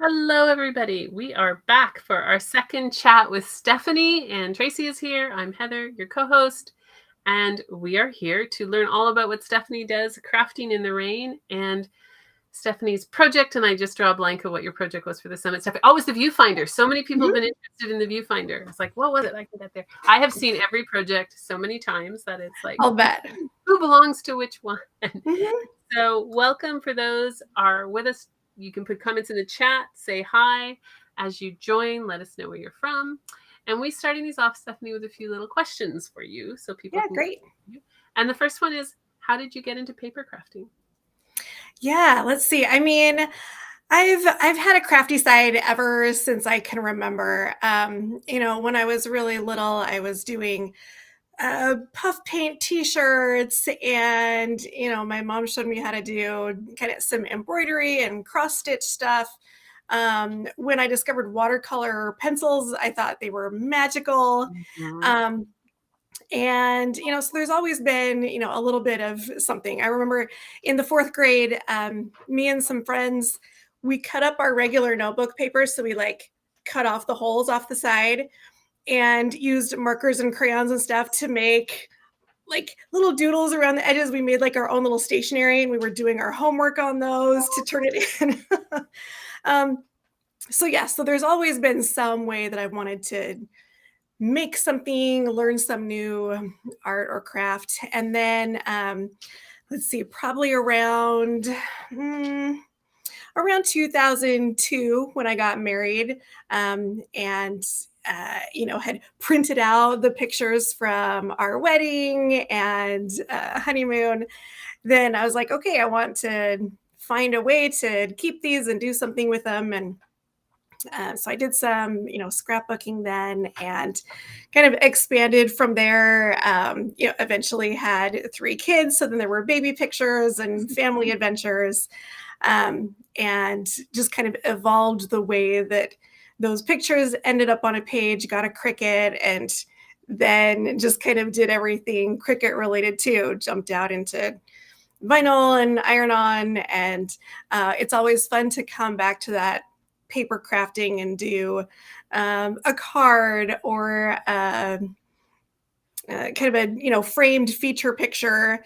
Hello, everybody. We are back for our second chat with Stephanie, and Tracy is here. I'm Heather, your co-host, and we are here to learn all about what Stephanie does, crafting in the rain, and Stephanie's project. And I just draw a blank of what your project was for the summit, Stephanie. Oh, it's the viewfinder. So many people have been interested in the viewfinder. It's like, what was it? I can get there. I have seen every project so many times that it's like, I'll bet. who belongs to which one? Mm-hmm. So welcome for those are with us. You can put comments in the chat, say hi as you join, let us know where you're from. And we starting these off, Stephanie, with a few little questions for you so people can Great. you. And the first one is, how did you get into paper crafting? Yeah, let's see. I mean, I've had a crafty side ever since I can remember. When I was really little, I was doing puff paint t-shirts, and my mom showed me how to do kind of some embroidery and cross stitch stuff. When I discovered watercolor pencils, I thought they were magical. Mm-hmm. So there's always been, a little bit of something. I remember in the fourth grade, me and some friends, we cut up our regular notebook paper. So we cut off the holes off the side and used markers and crayons and stuff to make little doodles around the edges. We made our own little stationery, and we were doing our homework on those to turn it in. So there's always been some way that I've wanted to make something, learn some new art or craft. And then let's see, probably around 2002 when I got married, and had printed out the pictures from our wedding and honeymoon. Then I was like, okay, I want to find a way to keep these and do something with them. And so I did some, scrapbooking then, and kind of expanded from there. Eventually had 3 kids. So then there were baby pictures and family adventures, and just kind of evolved the way that those pictures ended up on a page, got a Cricut, and then just kind of did everything Cricut related too, jumped out into vinyl and iron-on. And it's always fun to come back to that paper crafting and do a card or kind of a framed feature picture,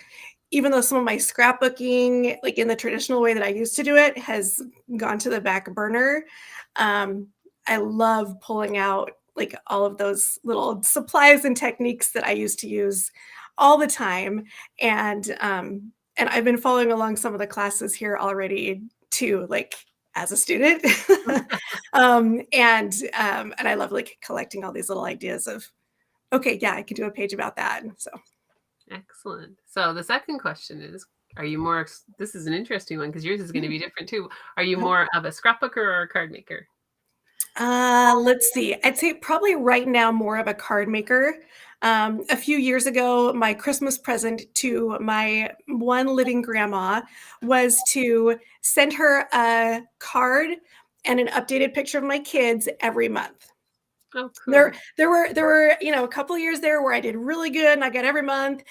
even though some of my scrapbooking, in the traditional way that I used to do it, has gone to the back burner. I love pulling out all of those little supplies and techniques that I used to use all the time. And I've been following along some of the classes here already too, as a student. And I love collecting all these little ideas of, okay, yeah, I could do a page about that. So Excellent. So the second question is, are you more, this is an interesting one because yours is going to be different too. Are you more of a scrapbooker or a card maker? Let's see. I'd say probably right now more of a card maker. A few years ago, my Christmas present to my one living grandma was to send her a card and an updated picture of my kids every month. Oh, cool. There were a couple of years there where I did really good and I got every month,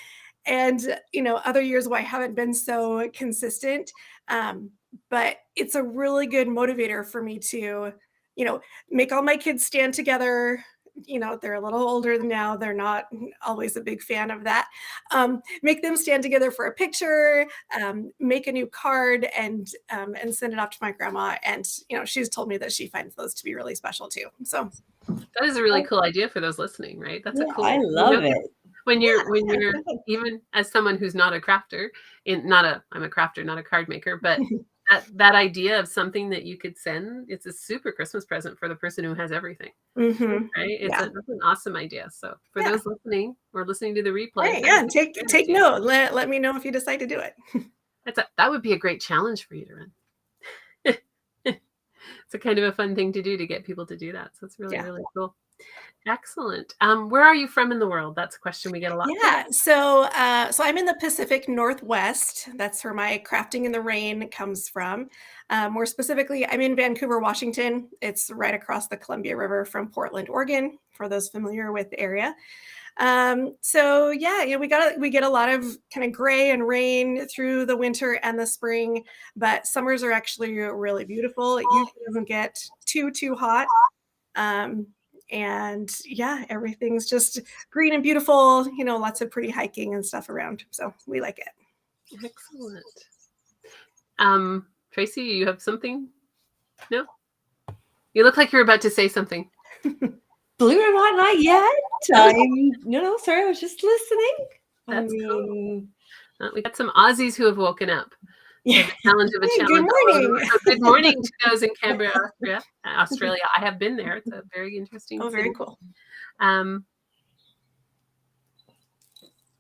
and other years where I haven't been so consistent. But it's a really good motivator for me to make all my kids stand together. They're a little older now. They're not always a big fan of that. Make them stand together for a picture, make a new card, and send it off to my grandma. And, she's told me that she finds those to be really special too. So that is a really cool idea for those listening, right? That's a cool. I love it. When you're even as someone who's not a crafter, I'm a crafter, not a card maker, but that idea of something that you could send, it's a super Christmas present for the person who has everything. Mm-hmm. Right? That's an awesome idea. So for those listening or listening to the replay, take note. Let me know if you decide to do it. That would be a great challenge for you to run. It's a kind of a fun thing to do to get people to do that. So it's really, really cool. Excellent. Where are you from in the world? That's a question we get a lot. Yeah. So I'm in the Pacific Northwest. That's where my crafting in the rain comes from. More specifically, I'm in Vancouver, Washington. It's right across the Columbia River from Portland, Oregon, for those familiar with the area. So yeah, we get a lot of kind of gray and rain through the winter and the spring, but summers are actually really beautiful. It usually doesn't get too hot. Um, and yeah, everything's just green and beautiful, lots of pretty hiking and stuff around. So we like it. Excellent. Tracy, you have something? No? You look like you're about to say something. Believe it or not yet. No, sorry, I was just listening. That's cool. We got some Aussies who have woken up. Yeah. The challenge of a challenge. Good morning. So good morning to those in Canberra, Australia. I have been there. It's a very interesting. Oh, very cool.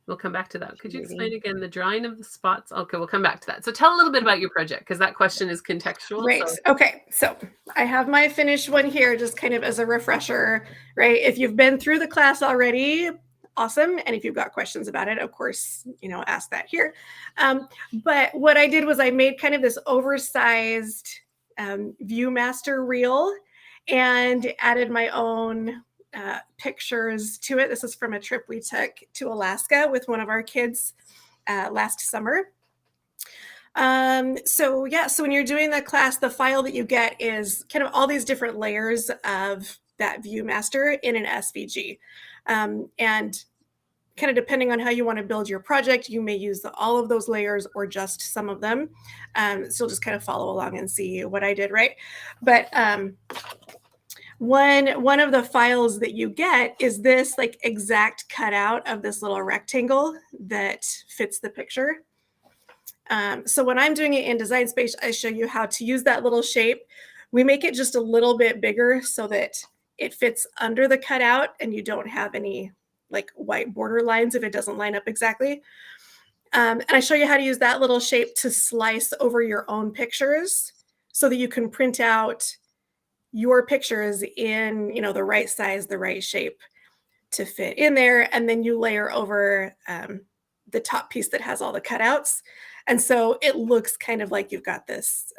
We'll come back to that. Could you explain again the drawing of the spots? Okay, we'll come back to that. So tell a little bit about your project, because that question is contextual. Right. So. Okay. So I have my finished one here just kind of as a refresher, right? If you've been through the class already, awesome. And if you've got questions about it, of course, ask that here. But what I did was I made kind of this oversized ViewMaster reel and added my own pictures to it. This is from a trip we took to Alaska with one of our kids last summer. So when you're doing the class, the file that you get is kind of all these different layers of that ViewMaster in an SVG. And kind of depending on how you want to build your project, you may use all of those layers or just some of them. So you'll just kind of follow along and see what I did, right? But one of the files that you get is this like exact cutout of this little rectangle that fits the picture. So when I'm doing it in Design Space, I show you how to use that little shape. We make it just a little bit bigger so that it fits under the cutout and you don't have any like white border lines if it doesn't line up exactly. And I show you how to use that little shape to slice over your own pictures so that you can print out your pictures in, the right size, the right shape to fit in there. And then you layer over the top piece that has all the cutouts. And so it looks kind of like you've got this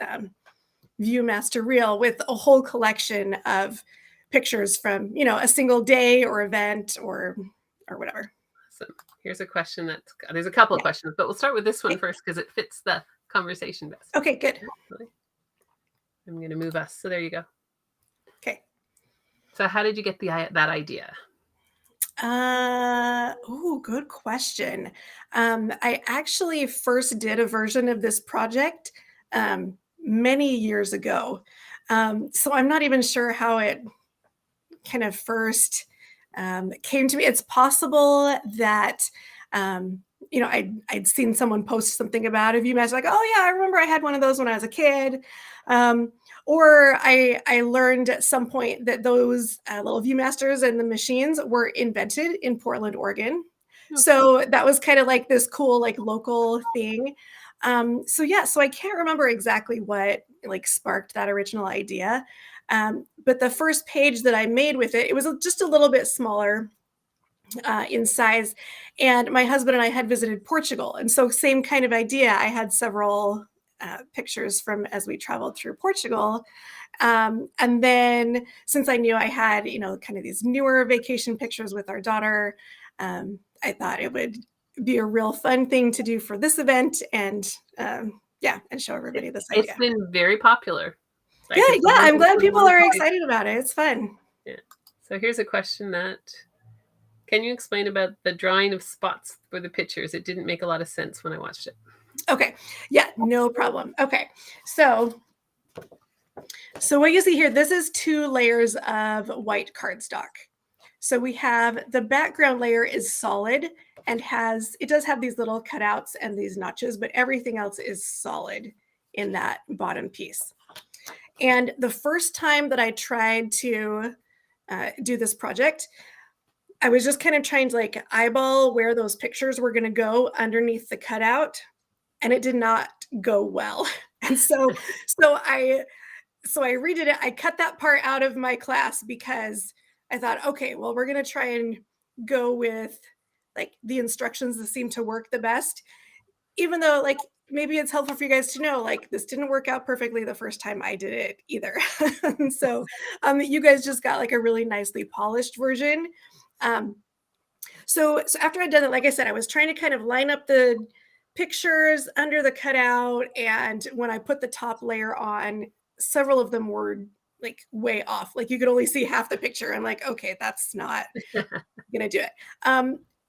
ViewMaster reel with a whole collection of pictures from, a single day or event or whatever. Awesome. Here's a question there's a couple of questions, but we'll start with this one first because it fits the conversation best. Okay, good. I'm going to move us. So there you go. Okay. So how did you get that idea? Good question. I actually first did a version of this project many years ago. So I'm not even sure how it kind of first came to me. It's possible that I'd seen someone post something about a ViewMaster, like, oh yeah, I remember I had one of those when I was a kid. Or I learned at some point that those little ViewMasters and the machines were invented in Portland, Oregon. Okay. So that was kind of like this cool, like local thing. So I can't remember exactly what like sparked that original idea. But the first page that I made with it was just a little bit smaller in size. And my husband and I had visited Portugal. And so same kind of idea. I had several pictures from as we traveled through Portugal. And then since I knew I had, kind of these newer vacation pictures with our daughter, I thought it would be a real fun thing to do for this event and show everybody this idea. It's been very popular. Yeah, I'm glad people are excited about it. It's fun. Yeah. So here's a question can you explain about the drawing of spots for the pictures? It didn't make a lot of sense when I watched it. Okay. Yeah, no problem. Okay. So what you see here, this is 2 layers of white cardstock. So we have the background layer is solid and it does have these little cutouts and these notches, but everything else is solid in that bottom piece. And the first time that I tried to do this project, I was just kind of trying to like eyeball where those pictures were going to go underneath the cutout, and it did not go well. And so I redid it. I cut that part out of my class because I thought, okay, well, we're going to try and go with like the instructions that seem to work the best, even though like maybe it's helpful for you guys to know, like this didn't work out perfectly the first time I did it either. So you guys just got like a really nicely polished version. So after I'd done it, like I said, I was trying to kind of line up the pictures under the cutout. And when I put the top layer on, several of them were like way off. Like you could only see half the picture. I'm like, okay, that's not gonna do it.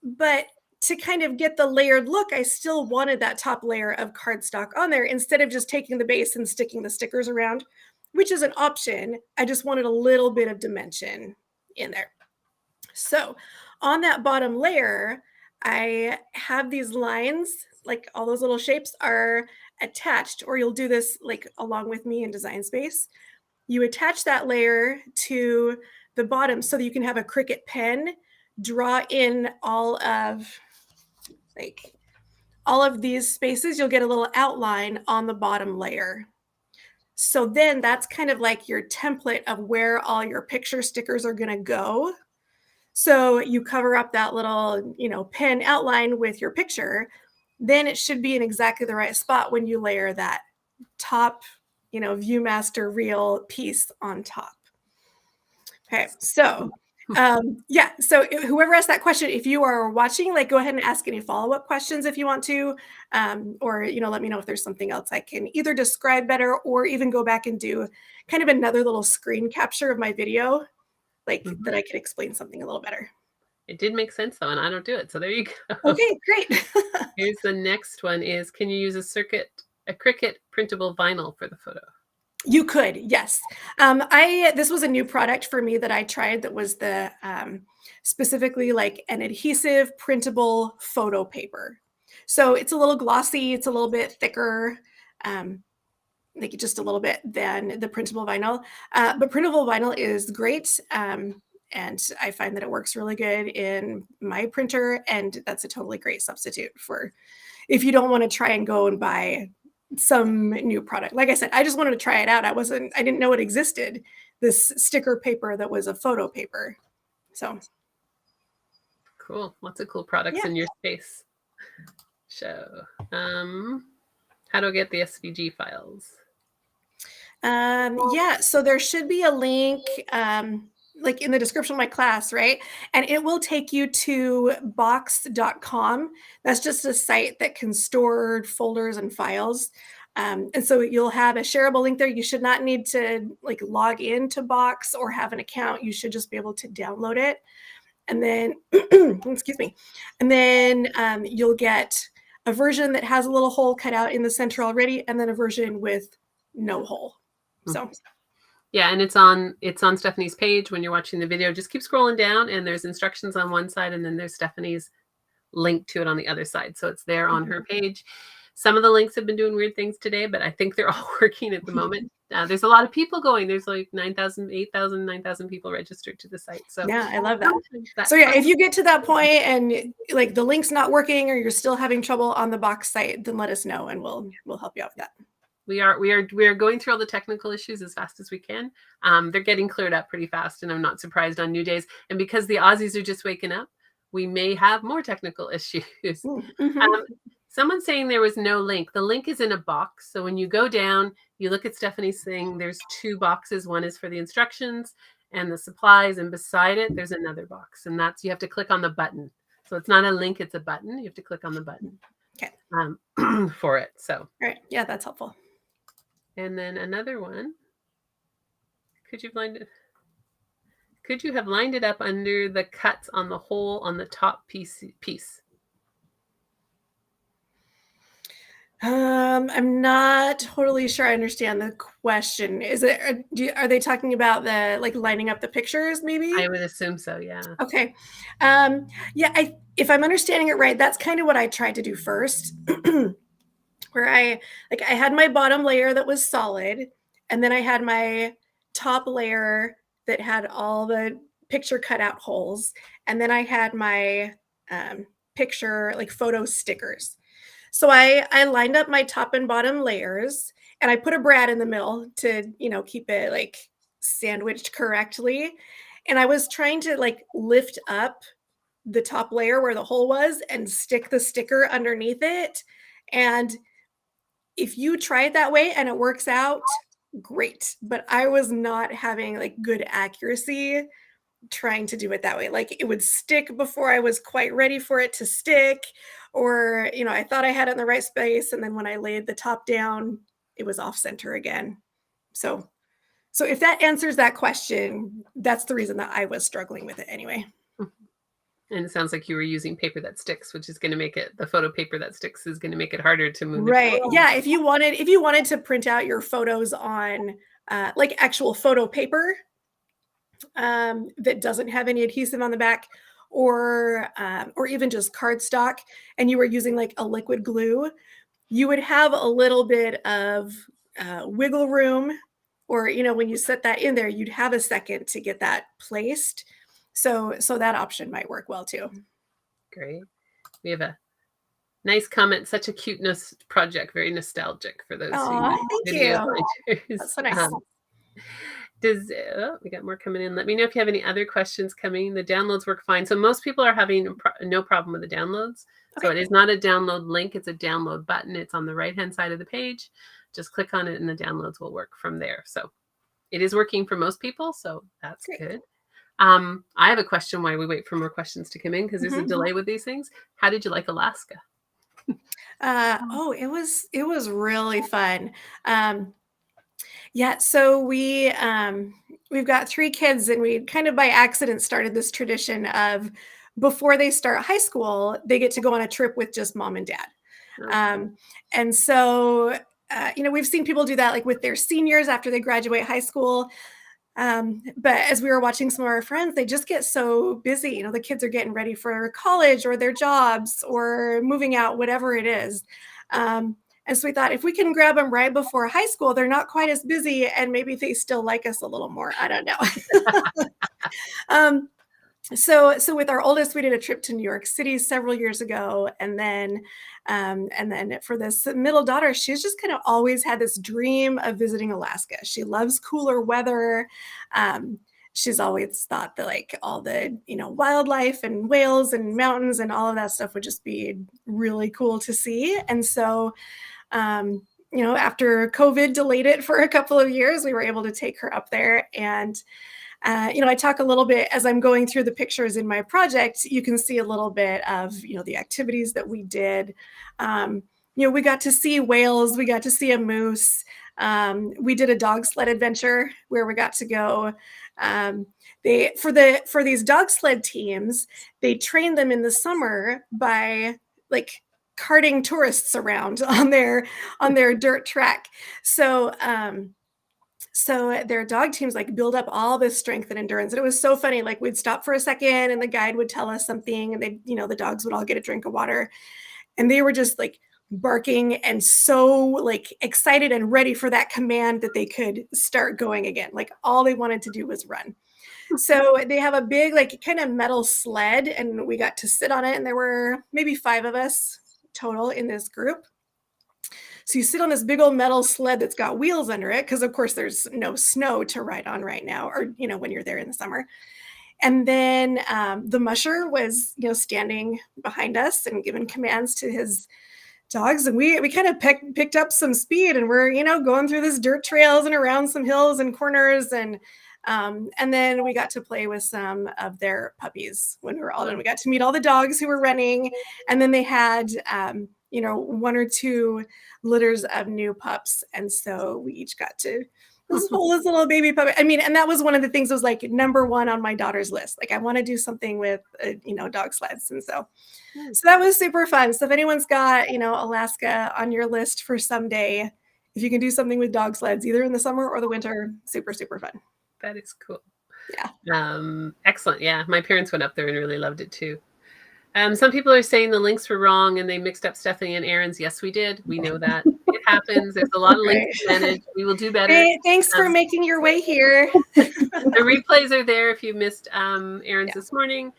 But to kind of get the layered look, I still wanted that top layer of cardstock on there instead of just taking the base and sticking the stickers around, which is an option. I just wanted a little bit of dimension in there. So on that bottom layer, I have these lines, like all those little shapes are attached, or you'll do this like along with me in Design Space. You attach that layer to the bottom so that you can have a Cricut pen draw in all of these spaces. You'll get a little outline on the bottom layer. So then that's kind of like your template of where all your picture stickers are going to go. So you cover up that little, pen outline with your picture. Then it should be in exactly the right spot when you layer that top, ViewMaster reel piece on top. Okay, so so whoever asked that question, if you are watching, like, go ahead and ask any follow-up questions if you want to, or let me know if there's something else I can either describe better or even go back and do kind of another little screen capture of my video, like that I could explain something a little better. It did make sense though, and I don't do it, so there you go. Okay, great. Here's the next one: is can you use a Cricut printable vinyl for the photo? You could, yes. This was a new product for me that I tried that was the specifically like an adhesive printable photo paper. So it's a little glossy, it's a little bit thicker, like just a little bit than the printable vinyl. But printable vinyl is great. And I find that it works really good in my printer, and that's a totally great substitute for if you don't want to try and go and buy some new product. Like I said, I just wanted to try it out. I didn't know it existed, this sticker paper that was a photo paper. So cool. Lots of cool products in your space. So how do I get the SVG files? So there should be a link like in the description of my class, right? And it will take you to box.com. That's just a site that can store folders and files. And so you'll have a shareable link there. You should not need to like log into Box or have an account. You should just be able to download it. And then, excuse me. And then you'll get a version that has a little hole cut out in the center already, and then a version with no hole. So yeah, and it's on Stephanie's page when you're watching the video. Just keep scrolling down, and there's instructions on one side, and then there's Stephanie's link to it on the other side. So it's there on her page. Some of the links have been doing weird things today, but I think they're all working at the moment. There's a lot of people going. There's like 9,000 people registered to the site. So yeah, I love that. So yeah, if you get to that point and like the link's not working or you're still having trouble on the Box site, then let us know and we'll help you out with that. We are going through all the technical issues as fast as we can. They're getting cleared up pretty fast, and I'm not surprised on new days. And because the Aussies are just waking up, we may have more technical issues. Someone's saying there was no link. The link is in a box. So when you go down, you look at Stephanie's thing, there's two boxes. One is for the instructions and the supplies, and beside it, there's another box. And you have to click on the button. So it's not a link, it's a button. You have to click on the button for it. So all right. Yeah, that's helpful. And then another one. Could you have lined it up under the cuts on the hole on the top piece? I'm not totally sure I understand the question. Are they talking about the like lining up the pictures maybe? I would assume so, yeah. Okay. If I'm understanding it right, that's kind of what I tried to do first. Where I had my bottom layer that was solid, and then I had my top layer that had all the picture cutout holes, and then I had my picture like photo stickers. So I lined up my top and bottom layers, and I put a brad in the middle to keep it like sandwiched correctly. And I was trying to like lift up the top layer where the hole was and stick the sticker underneath it. And if you try it that way and it works out, great. But I was not having like good accuracy trying to do it that way. Like it would stick before I was quite ready for it to stick, or, I thought I had it in the right space. And then when I laid the top down, it was off center again. So if that answers that question, that's the reason that I was struggling with it anyway. And it sounds like you were using paper that sticks, which is going to make it, the photo paper that sticks is going to make it harder to move. Right. Yeah. If you wanted to print out your photos on like actual photo paper that doesn't have any adhesive on the back, or even just cardstock, and you were using like a liquid glue, you would have a little bit of wiggle room, or when you set that in there, you'd have a second to get that placed. So that option might work well too. Great. We have a nice comment. Such a cute project. Very nostalgic for those. Oh, thank you. That's so nice. We got more coming in. Let me know if you have any other questions coming. The downloads work fine. So most people are having no problem with the downloads. Okay. So it is not a download link. It's a download button. It's on the right-hand side of the page. Just click on it and the downloads will work from there. So it is working for most people. So that's great. Good. I have a question while we wait for more questions to come in, because there's a delay with these things. How did you like Alaska? It was really fun. Yeah, so we've got 3 kids, and we kind of by accident started this tradition of, before they start high school, they get to go on a trip with just mom and dad. Okay. And so, we've seen people do that like with their seniors after they graduate high school. But as we were watching some of our friends, they just get so busy. The kids are getting ready for college or their jobs or moving out, whatever it is. And so we thought, if we can grab them right before high school, they're not quite as busy, and maybe they still like us a little more. I don't know. So with our oldest, we did a trip to New York City several years ago. And then for this middle daughter, she's just kind of always had this dream of visiting Alaska. She loves cooler weather. She's always thought that like all the, wildlife and whales and mountains and all of that stuff would just be really cool to see. And so, after COVID delayed it for a couple of years, we were able to take her up there. And, I talk a little bit as I'm going through the pictures in my project. You can see a little bit of, the activities that we did. We got to see whales. We got to see a moose. We did a dog sled adventure where we got to go. For these dog sled teams, they train them in the summer by like carting tourists around on their dirt track. So their dog teams like build up all this strength and endurance. And it was so funny. Like we'd stop for a second and the guide would tell us something, and they, the dogs would all get a drink of water, and they were just like barking and so like excited and ready for that command that they could start going again. Like all they wanted to do was run. So they have a big like kind of metal sled, and we got to sit on it, and there were maybe 5 of us total in this group. So you sit on this big old metal sled that's got wheels under it, because of course there's no snow to ride on right now, or when you're there in the summer. And then the musher was standing behind us and giving commands to his dogs, and we kind of picked up some speed, and we're going through these dirt trails and around some hills and corners, and then we got to play with some of their puppies when we were all done. We got to meet all the dogs who were running, and then they had 1 or 2 litters of new pups, and so we each got to pull this little baby puppy. I mean, and that was one of the things that was like number 1 on my daughter's list. Like I want to do something with dog sleds, and so that was super fun. So if anyone's got Alaska on your list for someday, if you can do something with dog sleds either in the summer or the winter, super fun. That is cool. Yeah. Excellent. Yeah, my parents went up there and really loved it too. Some people are saying the links were wrong and they mixed up Stephanie and Aaron's. Yes, we did. We know that. It happens. There's a lot of links to manage. We will do better. Hey, thanks for making your way here. The replays are there if you missed Aaron's this morning.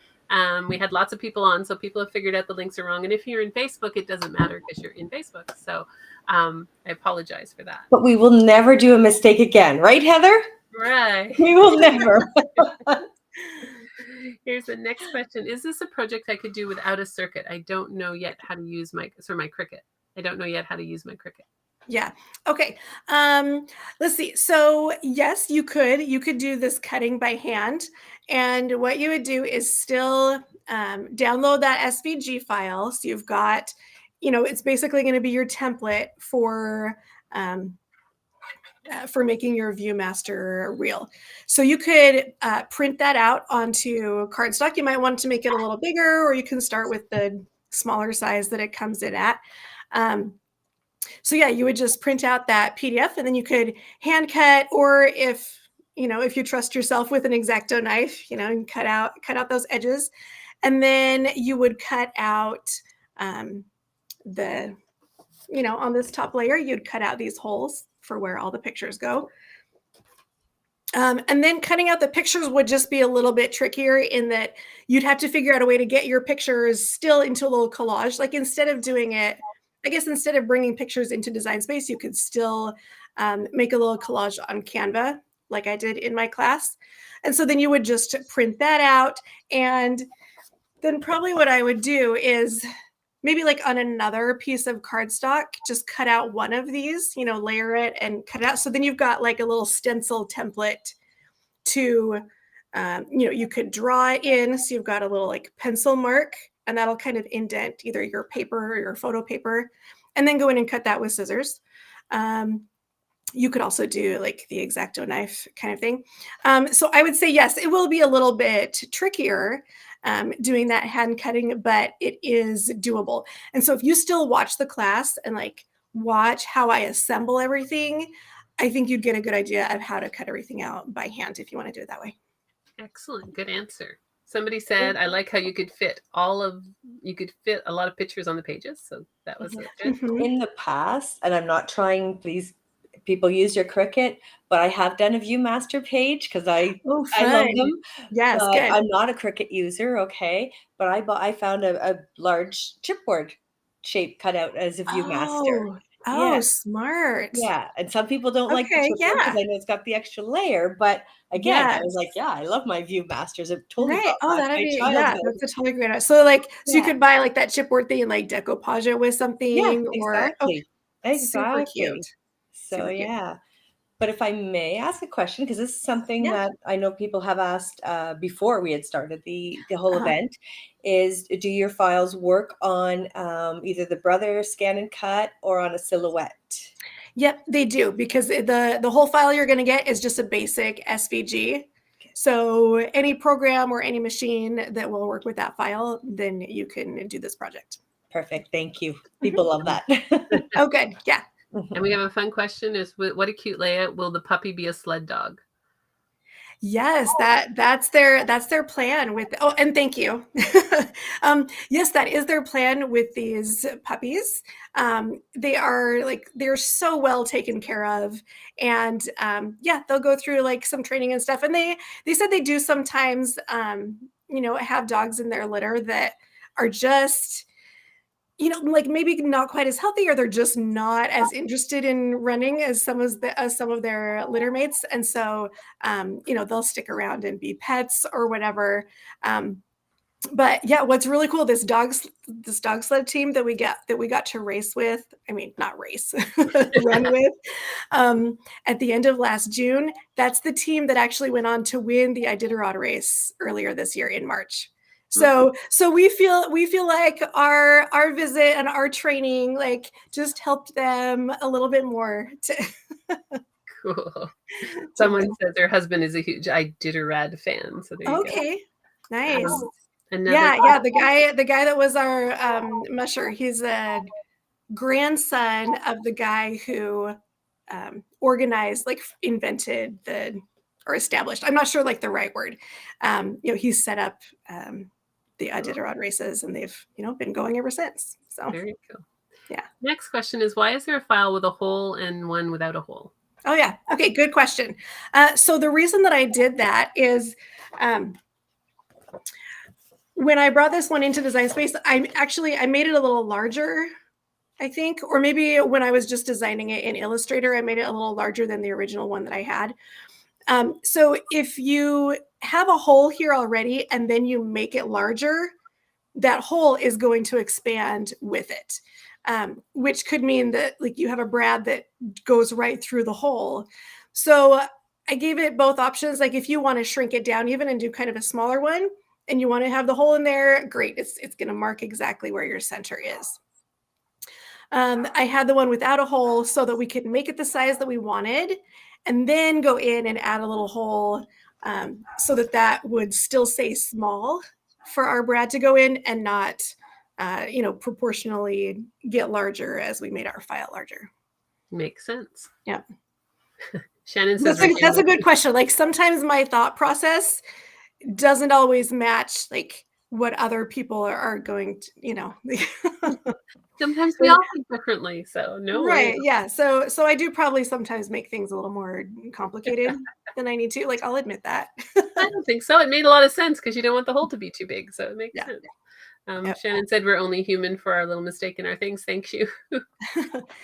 We had lots of people on, so people have figured out the links are wrong. And if you're in Facebook, it doesn't matter because you're in Facebook. So I apologize for that. But we will never do a mistake again. Right, Heather? Right. We will never. Here's the next question. Is this a project I could do without a circuit? I don't know yet how to use my Cricut. I don't know yet how to use my Cricut. Yeah. Okay. Let's see. So yes, you could do this cutting by hand. And what you would do is still download that SVG file. So you've got, it's basically going to be your template um, for making your ViewMaster reel. So you could print that out onto cardstock. You might want to make it a little bigger, or you can start with the smaller size that it comes in at. So yeah, you would just print out that PDF, and then you could hand cut, or if you trust yourself with an X-Acto knife, and cut out those edges, and then you would cut out the on this top layer, you'd cut out these holes for where all the pictures go. And then cutting out the pictures would just be a little bit trickier in that you'd have to figure out a way to get your pictures still into a little collage. Like instead of bringing pictures into Design Space, you could still make a little collage on Canva, like I did in my class. And so then you would just print that out. And then probably what I would do is maybe like on another piece of cardstock, just cut out one of these, layer it and cut it out. So then you've got like a little stencil template to, you could draw it in. So you've got a little like pencil mark, and that'll kind of indent either your paper or your photo paper, and then go in and cut that with scissors. You could also do like the X-Acto knife kind of thing. So I would say, yes, it will be a little bit trickier doing that hand cutting, but it is doable. And so if you still watch the class and like watch how I assemble everything, I think you'd get a good idea of how to cut everything out by hand if you want to do it that way. Excellent. Good answer. Somebody said, I like how you could fit a lot of pictures on the pages. So that was good. In the past, and I'm not trying, please, people use your Cricut, but I have done a ViewMaster page because I love them. Yes, but good. I'm not a Cricut user, okay? But I found a large chipboard shape cut out as a ViewMaster. Oh, smart. Yeah, and some people don't like the Okay, chipboard because I know it's got the extra layer, but again, I was like, Yes. I love my ViewMasters. It totally Right. brought Oh, back that'd my be, childhood. that's a totally great idea. So you Yeah. could buy like that chipboard thing and like decoupage it with Yeah, something, or exactly. super cute. So Super cute. yeah. But if I may ask a question, because this is something Yeah. that I know people have asked before we had started the whole Uh-huh. event, is do your files work on either the Brother scan and cut or on a silhouette? Yep, they do, because the whole file you're going to get is just a basic SVG. So any program or any machine that will work with that file, then you can do this project. Perfect. Thank you. People love that. Oh, good. Yeah. And we have a fun question: is what a cute layout. Will the puppy be a sled dog? Yes, that's their plan with. Oh, and thank you. Yes, that is their plan with these puppies. They're so well taken care of, and yeah, they'll go through like some training and stuff. And they said they do sometimes, have dogs in their litter that are just, like maybe not quite as healthy, or they're just not as interested in running as some of their litter mates. And so, they'll stick around and be pets or whatever. But yeah, what's really cool, this dog sled team that we got to race with, I mean, not race, run with, at the end of last June, that's the team that actually went on to win the Iditarod race earlier this year in March. So we feel like our visit and our training like just helped them a little bit more. Cool. Someone says their husband is a huge Iditarod fan. So there you go. Okay, nice. Yeah, the guy that was our musher, he's a grandson of the guy who organized, like invented or established, I'm not sure like the right word. He set up the Iditarod races, and they've been going ever since. So very cool. Yeah. Next question is, why is there a file with a hole and one without a hole? Oh yeah. Okay. Good question. So the reason that I did that is when I brought this one into Design Space, I made it a little larger, I think, or maybe when I was just designing it in Illustrator, I made it a little larger than the original one that I had. So if you have a hole here already and then you make it larger, that hole is going to expand with it, which could mean that like you have a brad that goes right through the hole. So I gave it both options. Like if you want to shrink it down even and do kind of a smaller one and you want to have the hole in there, great. It's going to mark exactly where your center is. I had the one without a hole so that we could make it the size that we wanted and then go in and add a little hole so that that would still stay small for our brad to go in and not, proportionally get larger as we made our file larger. Makes sense. Yeah. Shannon says that's a good question. Like sometimes my thought process doesn't always match like what other people are going to, Sometimes we all think differently, so no right worries. Yeah, so I do probably sometimes make things a little more complicated than I need to, like I'll admit that. I don't think so. It made a lot of sense because you don't want the hole to be too big, so it makes sense. Yep. Shannon said we're only human for our little mistake in our things. Thank you.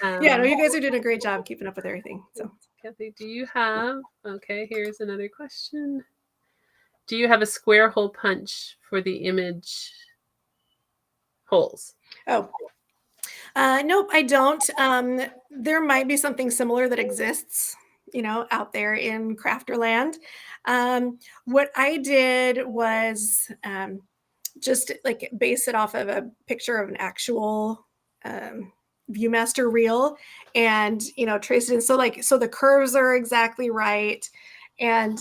Yeah, no, you guys are doing a great job keeping up with everything. So Kathy, do you have, okay, here's another question. Do you have a square hole punch for the image holes? Oh, nope, I don't. There might be something similar that exists, out there in crafterland. What I did was just like base it off of a picture of an actual Viewmaster reel and, trace it in. So the curves are exactly right. And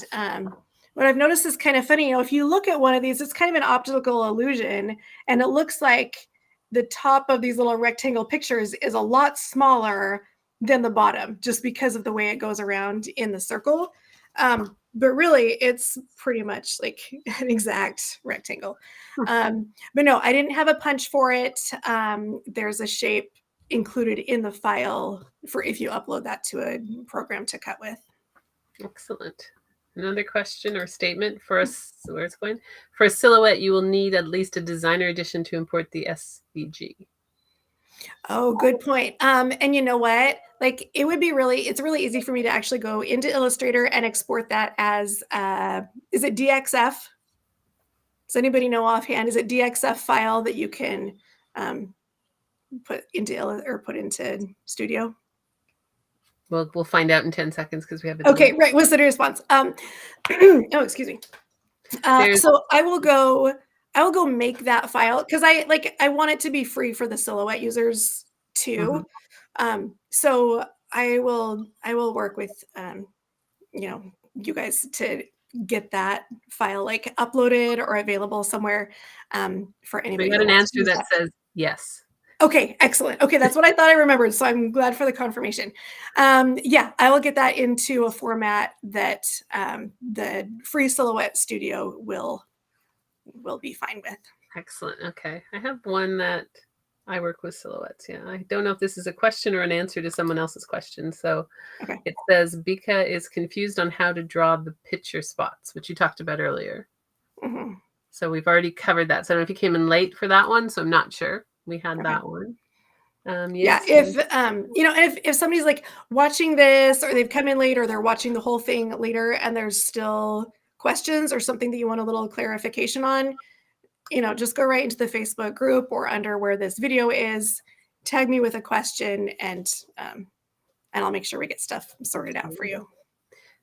what I've noticed is kind of funny, if you look at one of these, it's kind of an optical illusion and it looks like the top of these little rectangle pictures is a lot smaller than the bottom just because of the way it goes around in the circle. But really it's pretty much like an exact rectangle. But no, I didn't have a punch for it. There's a shape included in the file for if you upload that to a program to cut with. Excellent. Another question or statement for us, where it's going. For a silhouette, you will need at least a designer edition to import the SVG. Oh, good point. And you know what? Like it's really easy for me to actually go into Illustrator and export that as, is it DXF? Does anybody know offhand? Is it DXF file that you can put into Studio? We'll find out in 10 seconds because we have a okay, right. What's the response? Oh, excuse me. So I will go make that file because I want it to be free for the silhouette users too. So I will work with you guys to get that file like uploaded or available somewhere for anybody. We got an answer that says yes. Okay, excellent. Okay, that's what I thought I remembered. So I'm glad for the confirmation. Yeah, I will get that into a format that the free Silhouette Studio will be fine with. Excellent. Okay. I have one that I work with silhouettes. Yeah. I don't know if this is a question or an answer to someone else's question. So It says Bika is confused on how to draw the picture spots, which you talked about earlier. So we've already covered that. So I don't know if you came in late for that one. So I'm not sure. We had that one. Yes. Yeah, if somebody's like watching this or they've come in late or they're watching the whole thing later and there's still questions or something that you want a little clarification on, just go right into the Facebook group or under where this video is, tag me with a question and I'll make sure we get stuff sorted out for you.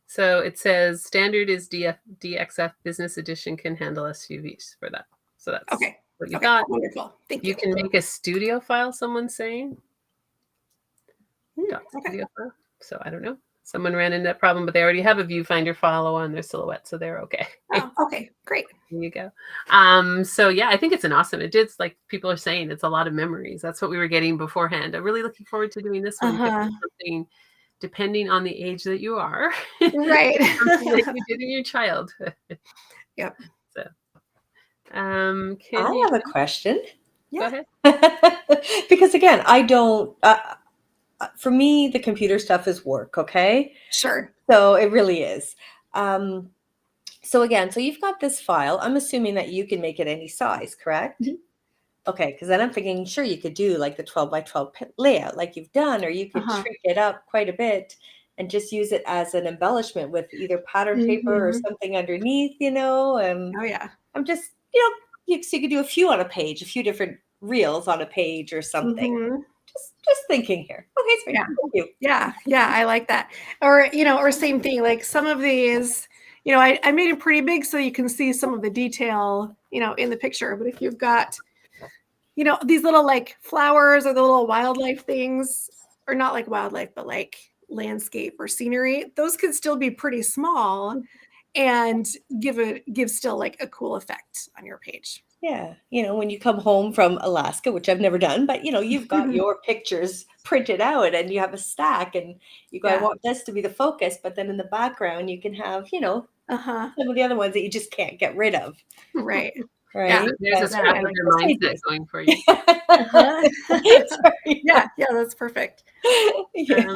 So it says standard is DXF Business Edition can handle SUVs for that. So that's okay. What you got. Wonderful. Thank you. You can make a studio file, someone's saying. Okay. File. So I don't know. Someone ran into that problem, but they already have a viewfinder file on their silhouette, so they're okay. Oh, okay, great. There you go. So yeah, I think it's an awesome. It is like people are saying, it's a lot of memories. That's what we were getting beforehand. I'm really looking forward to doing this one. Something depending on the age that you are. Right. Something that you did in your childhood. Yep. So I have a question. Yeah. Go ahead. Because again, I don't for me, the computer stuff is work, okay? Sure. So it really is. So you've got this file. I'm assuming that you can make it any size, correct? Okay, because then I'm thinking, sure, you could do like the 12 by 12 layout like you've done, or you could shrink it up quite a bit and just use it as an embellishment with either pattern paper or something underneath, Oh, yeah. I'm just, So you could do a few on a page, a few different reels on a page or something. Mhm. Just thinking here. Okay, so Yeah. thank you. Yeah, I like that. Or, or same thing, like some of these, I made it pretty big so you can see some of the detail, in the picture. But if you've got, these little like flowers or the little wildlife things, or not like wildlife, but like landscape or scenery, those could still be pretty small and give still like a cool effect on your page. Yeah, when you come home from Alaska, which I've never done, but you've got your pictures printed out and you have a stack and you go, I Yeah. want this to be the focus, but then in the background you can have, Uh-huh. some of the other ones that you just can't get rid of. Right. Right? There's a Yeah, I like scrapbooker mindset going for you. Uh-huh. Sorry. Yeah, that's perfect. Yeah.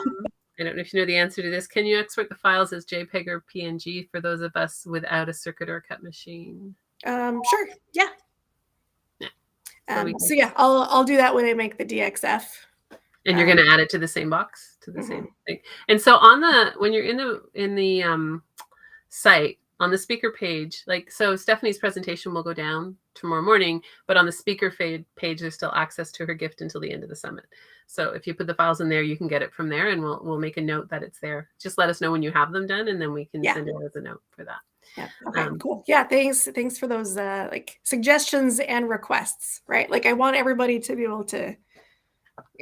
I don't know if you know the answer to this. Can you export the files as JPEG or PNG for those of us without a circuit or cut machine? Sure. Yeah. So So yeah, I'll do that when I make the DXF. And you're going to add it to the same box, to the same thing. And so when you're in the site on the speaker page, so Stephanie's presentation will go down tomorrow morning, but on the speaker page, there's still access to her gift until the end of the summit. So if you put the files in there, you can get it from there, and we'll make a note that it's there. Just let us know when you have them done, and then we can send it as a note for that. Yeah. Okay. Cool. Yeah. Thanks for those like suggestions and requests. Right. Like I want everybody to be able to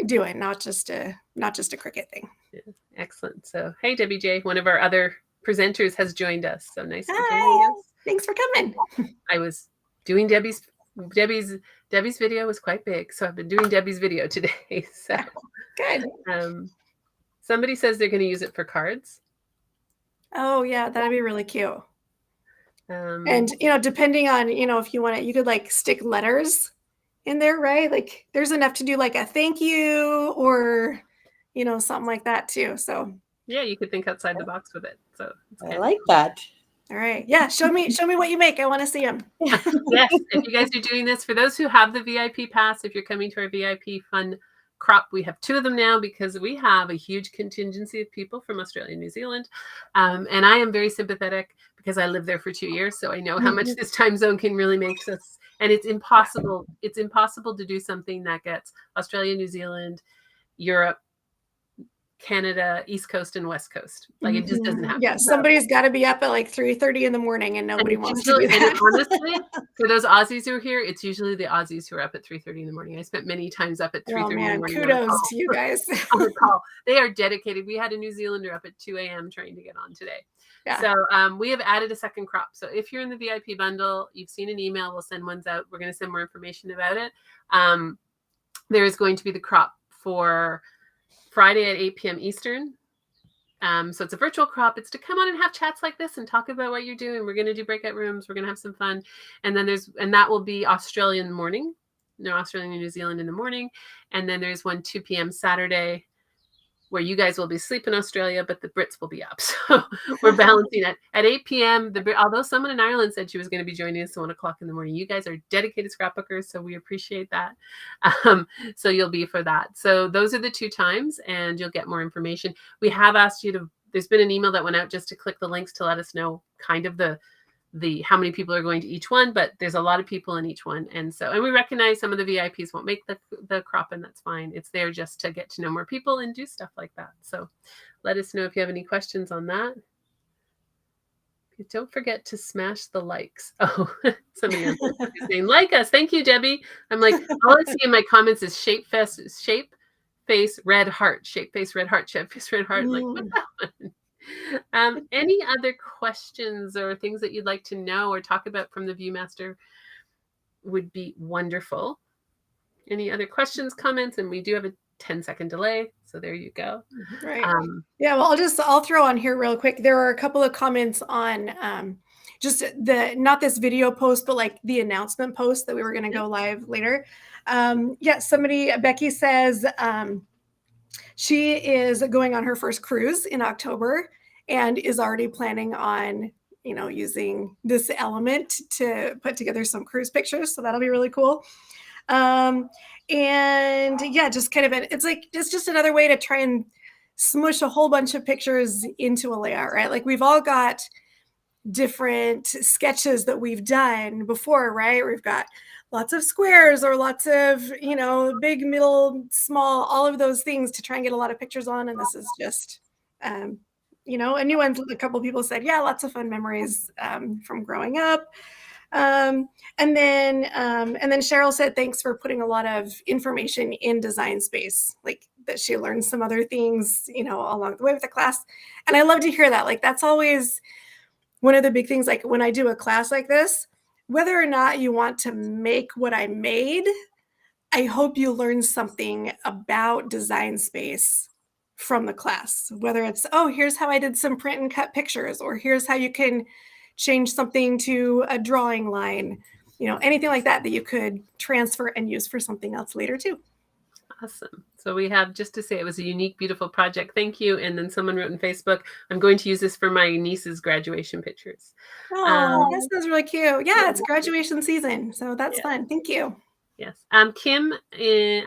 do it, not just a Cricut thing. Yeah. Excellent. So hey, Debbie J, one of our other presenters has joined us. So nice to join us. Thanks for coming. I was doing Debbie's video was quite big, so I've been doing Debbie's video today. So good. Somebody says they're going to use it for cards. Oh yeah, that'd be really cute. And depending on if you want it, you could like stick letters in there, right? Like there's enough to do like a thank you or something like that too. So yeah, you could think outside the box with it. So I like that. All right. Yeah. Show me what you make. I want to see them. Yes. If you guys are doing this, for those who have the VIP pass, if you're coming to our VIP fun crop, we have 2 of them now because we have a huge contingency of people from Australia and New Zealand. And I am very sympathetic because I lived there for 2 years. So I know how much this time zone can really make us. And it's impossible. It's impossible to do something that gets Australia, New Zealand, Europe, Canada, East Coast and West Coast. Like it just doesn't happen. Yeah, somebody's got to be up at like 3:30 in the morning, and nobody wants to do that. And honestly, for those Aussies who are here, it's usually the Aussies who are up at 3:30 in the morning. I spent many times up at 3:30 in the morning. Kudos to you guys. On the call. They are dedicated. We had a New Zealander up at 2 a.m. trying to get on today. Yeah. So we have added a second crop. So if you're in the VIP bundle, you've seen an email, we'll send ones out. We're going to send more information about it. There is going to be the crop for Friday at 8 p.m. Eastern. So it's a virtual crop. It's to come on and have chats like this and talk about what you're doing. We're going to do breakout rooms. We're going to have some fun. And then that will be Australian morning. No, Australian and New Zealand in the morning. And then there's one 2 p.m. Saturday where you guys will be asleep in Australia, but the Brits will be up. So we're balancing it. At 8 p.m., although someone in Ireland said she was going to be joining us at 1 o'clock in the morning, you guys are dedicated scrapbookers, so we appreciate that. So you'll be for that. So those are the 2 times, and you'll get more information. We have asked you to, there's been an email that went out just to click the links to let us know kind of the how many people are going to each one, but there's a lot of people in each one. And we recognize some of the VIPs won't make the crop, and that's fine. It's there just to get to know more people and do stuff like that. So let us know if you have any questions on that. Don't forget to smash the likes. Oh, somebody else is saying like us. Thank you, Debbie. I'm like, all I see in my comments is shape face red heart, shape face red heart, shape face red heart. Like, what's that one? Any other questions or things that you'd like to know or talk about from the Viewmaster would be wonderful. Any other questions, comments? And we do have a 10-second delay. So there you go. Right. Yeah, well, I'll throw on here real quick. There are a couple of comments on just not this video post, but like the announcement post that we were going to go live later. Becky says she is going on her first cruise in October and is already planning on, using this element to put together some cruise pictures. So that'll be really cool. And yeah, just kind of it's just another way to try and smush a whole bunch of pictures into a layout, right? Like we've all got different sketches that we've done before, right? We've got lots of squares or lots of, you know, big, middle, small, all of those things to try and get a lot of pictures on. And this is just, you know, a new one. A couple of people said, yeah, lots of fun memories from growing up. And then Cheryl said, thanks for putting a lot of information in Design Space, like that she learned some other things, you know, along the way with the class. And I love to hear that. Like, that's always one of the big things, like when I do a class like this, whether or not you want to make what I made, I hope you learn something about Design Space from the class, whether it's, oh, here's how I did some print and cut pictures, or here's how you can change something to a drawing line, you know, anything like that that you could transfer and use for something else later too. Awesome. So we have, just to say, it was a unique, beautiful project. Thank you. And then someone wrote in Facebook, I'm going to use this for my niece's graduation pictures. Oh, that sounds really cute. Yeah, it's graduation season, so that's fun. Thank you. Yes. Kim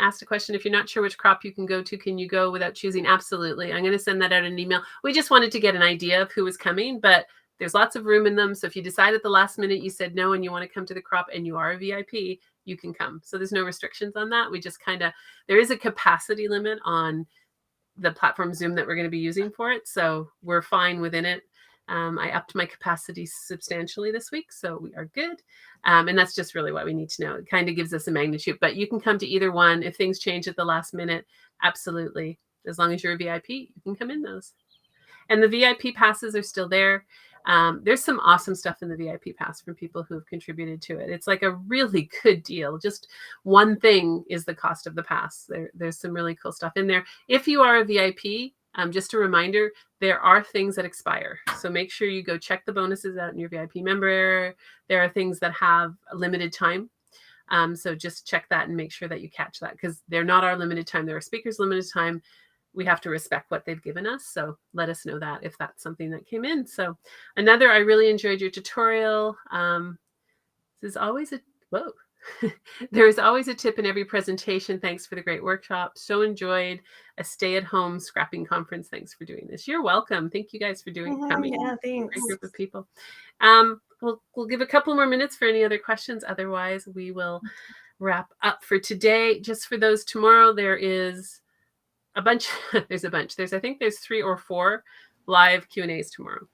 asked a question. If you're not sure which crop you can go to, can you go without choosing? Absolutely. I'm going to send that out in an email. We just wanted to get an idea of who was coming, but there's lots of room in them. So if you decide at the last minute you said no and you want to come to the crop and you are a VIP, you can come. So there's no restrictions on that. We just kind of, there is a capacity limit on the platform Zoom that we're going to be using for it. So we're fine within it. I upped my capacity substantially this week, so we are good. And that's just really what we need to know. It kind of gives us a magnitude, but you can come to either one. If things change at the last minute, absolutely. As long as you're a VIP, you can come in those. And the VIP passes are still there. There's some awesome stuff in the VIP pass from people who have contributed to it. It's like a really good deal. Just one thing is the cost of the pass. There's some really cool stuff in there. If you are a VIP, just a reminder, there are things that expire. So make sure you go check the bonuses out in your VIP member area. There are things that have a limited time. So just check that and make sure that you catch that, because they're not our limited time. They're our speakers' limited time. We have to respect what they've given us. So let us know that if that's something that came in. So another, I really enjoyed your tutorial. This is always there is always a tip in every presentation. Thanks for the great workshop. So enjoyed a stay-at-home scrapping conference. Thanks for doing this. You're welcome. Thank you guys for coming. Yeah, thanks. Great group of people. We'll give a couple more minutes for any other questions. Otherwise, we will wrap up for today. Just for those tomorrow, there is a bunch. There's a bunch. I think there's 3 or 4 live Q&As tomorrow.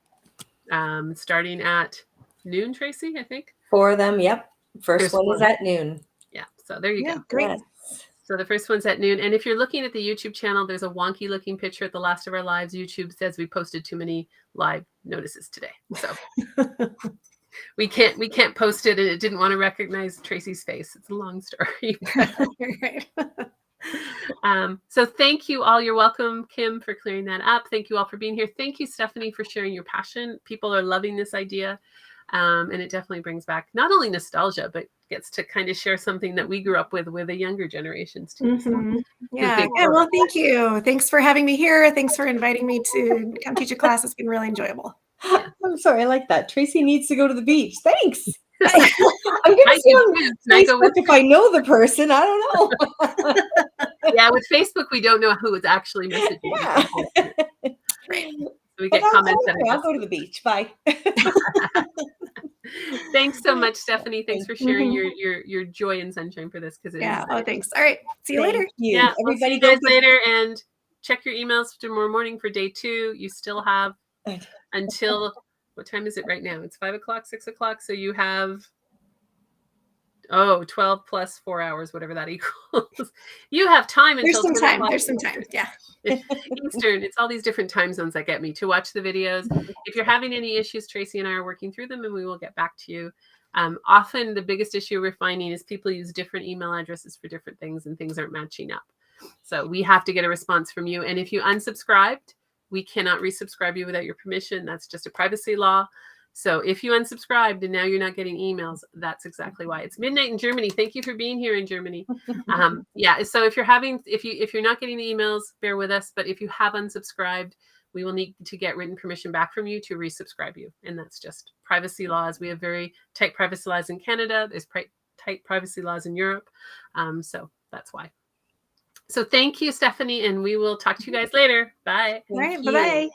Starting at noon, Tracy, I think. 4 of them, yep. First one is at noon. Yeah, so there you go. Great. Yes. So the first one's at noon. And if you're looking at the YouTube channel, there's a wonky looking picture at the last of our lives. YouTube says we posted too many live notices today. So we can't post it, and it didn't want to recognize Tracy's face. It's a long story. So thank you all. You're welcome, Kim, for clearing that up. Thank you all for being here. Thank you, Stephanie, for sharing your passion. People are loving this idea. And it definitely brings back not only nostalgia, but gets to kind of share something that we grew up with the younger generations too. Mm-hmm. Yeah. Well, thank you. Thanks for having me here. Thanks for inviting me to come teach a class. It's been really enjoyable. I'm sorry, I like that. Tracy needs to go to the beach. Thanks. I'm gonna see on Facebook if I know the person. I don't know. Yeah, with Facebook, we don't know who is actually messaging. Yeah. Right. So we get comments. Okay. I'll go to the beach. Bye. Thanks so much, Stephanie. Thanks for sharing your joy and sunshine for this. Thanks. All right. See you later. Yeah. Everybody goes later, and check your emails tomorrow morning for day 2. You still have until, what time is it right now? It's 5 o'clock, 6 o'clock. So you have 12 plus 4 hours, whatever that equals. You have time until There's some time. Yeah. Eastern. It's all these different time zones that get me to watch the videos. If you're having any issues, Tracy and I are working through them, and we will get back to you. Often the biggest issue we're finding is people use different email addresses for different things, and things aren't matching up. So we have to get a response from you. And if you unsubscribed, we cannot resubscribe you without your permission. That's just a privacy law. So if you unsubscribed and now you're not getting emails, that's exactly why. It's midnight in Germany. Thank you for being here in Germany. Yeah. So if you're not getting the emails, bear with us. But if you have unsubscribed, we will need to get written permission back from you to resubscribe you. And that's just privacy laws. We have very tight privacy laws in Canada. There's tight privacy laws in Europe. So that's why. So thank you, Stephanie, and we will talk to you guys later. Bye. All right. Bye-bye.